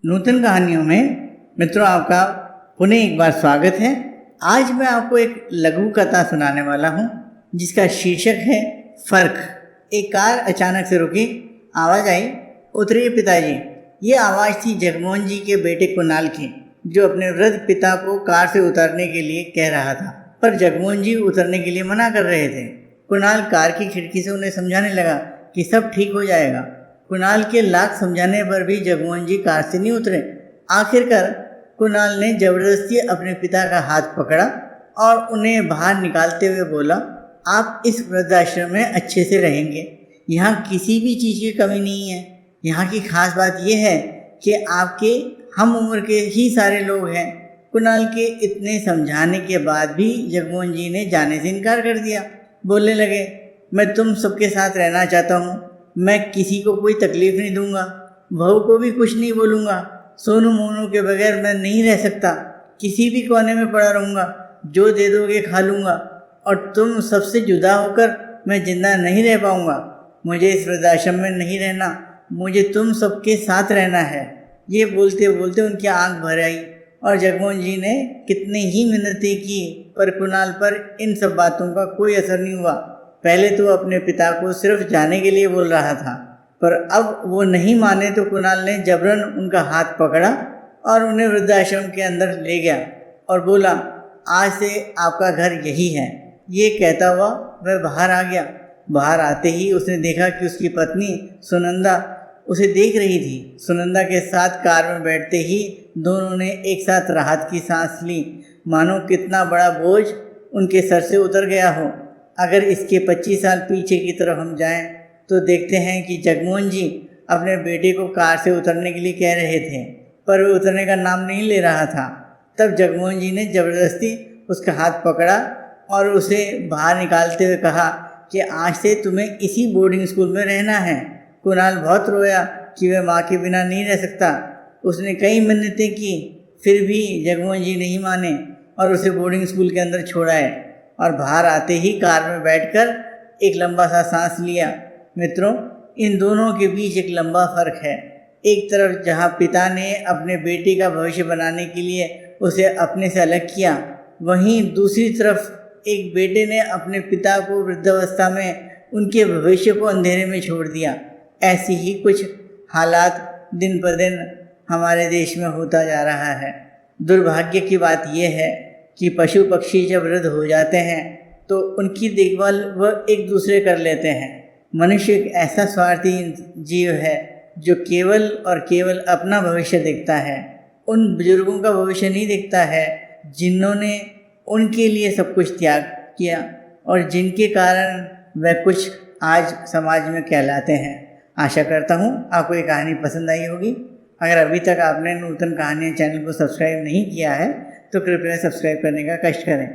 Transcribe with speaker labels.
Speaker 1: नूतन कहानियों में मित्रों आपका पुनः एक बार स्वागत है। आज मैं आपको एक लघु कथा सुनाने वाला हूँ जिसका शीर्षक है फर्क। एक कार अचानक से रुकी, आवाज़ आई, उतरिए पिताजी। ये आवाज़ थी जगमोहन जी के बेटे कुणाल की, जो अपने वृद्ध पिता को कार से उतरने के लिए कह रहा था, पर जगमोहन जी उतरने के लिए मना कर रहे थे। कुणाल कार की खिड़की से उन्हें समझाने लगा कि सब ठीक हो जाएगा। कुणाल के लाख समझाने पर भी जगमोहन जी कार से नहीं उतरे। आखिरकार कुणाल ने जबरदस्ती अपने पिता का हाथ पकड़ा और उन्हें बाहर निकालते हुए बोला, आप इस वृद्धाश्रम में अच्छे से रहेंगे, यहाँ किसी भी चीज़ की कमी नहीं है। यहाँ की खास बात यह है कि आपके हम उम्र के ही सारे लोग हैं। कुणाल के इतने समझाने के बाद भी जगमोहन जी ने जाने से इनकार कर दिया। बोलने लगे, मैं तुम सबके साथ रहना चाहता हूँ, मैं किसी को कोई तकलीफ़ नहीं दूंगा, बहू को भी कुछ नहीं बोलूँगा, सोनू मोनू के बगैर मैं नहीं रह सकता, किसी भी कोने में पड़ा रहूँगा, जो दे दोगे खा लूँगा, और तुम सबसे जुदा होकर मैं जिंदा नहीं रह पाऊँगा। मुझे इस वृद्धाश्रम में नहीं रहना, मुझे तुम सबके साथ रहना है। ये बोलते बोलते उनकी आंख भर आई और जगमोहन जी ने कितनी ही मिन्नतें की, पर कुणाल पर इन सब बातों का कोई असर नहीं हुआ। पहले तो अपने पिता को सिर्फ जाने के लिए बोल रहा था, पर अब वो नहीं माने तो कुणाल ने जबरन उनका हाथ पकड़ा और उन्हें वृद्धाश्रम के अंदर ले गया और बोला, आज से आपका घर यही है। ये कहता हुआ वह बाहर आ गया। बाहर आते ही उसने देखा कि उसकी पत्नी सुनंदा उसे देख रही थी। सुनंदा के साथ कार में बैठते ही दोनों ने एक साथ राहत की सांस ली, मानो कितना बड़ा बोझ उनके सर से उतर गया हो। अगर इसके 25 साल पीछे की तरफ हम जाएं तो देखते हैं कि जगमोहन जी अपने बेटे को कार से उतरने के लिए कह रहे थे, पर वह उतरने का नाम नहीं ले रहा था। तब जगमोहन जी ने ज़बरदस्ती उसका हाथ पकड़ा और उसे बाहर निकालते हुए कहा कि आज से तुम्हें इसी बोर्डिंग स्कूल में रहना है। कुणाल बहुत रोया कि वह माँ के बिना नहीं रह सकता। उसने कई मिन्नतें की, फिर भी जगमोहन जी नहीं माने और उसे बोर्डिंग स्कूल के अंदर छोड़ाए और बाहर आते ही कार में बैठकर एक लंबा सा सांस लिया। मित्रों, इन दोनों के बीच एक लंबा फ़र्क है। एक तरफ जहाँ पिता ने अपने बेटे का भविष्य बनाने के लिए उसे अपने से अलग किया, वहीं दूसरी तरफ एक बेटे ने अपने पिता को वृद्धावस्था में उनके भविष्य को अंधेरे में छोड़ दिया। ऐसी ही कुछ हालात दिन पर दिन हमारे देश में होता जा रहा है। दुर्भाग्य की बात यह है कि पशु पक्षी जब वृद्ध हो जाते हैं तो उनकी देखभाल वह एक दूसरे कर लेते हैं। मनुष्य एक ऐसा स्वार्थी जीव है जो केवल और केवल अपना भविष्य देखता है, उन बुजुर्गों का भविष्य नहीं देखता है जिन्होंने उनके लिए सब कुछ त्याग किया और जिनके कारण वह कुछ आज समाज में कहलाते हैं। आशा करता हूँ आपको ये कहानी पसंद आई होगी। अगर अभी तक आपने नूतन कहानियाँ चैनल को सब्सक्राइब नहीं किया है तो कृपया सब्सक्राइब करने का कष्ट करें।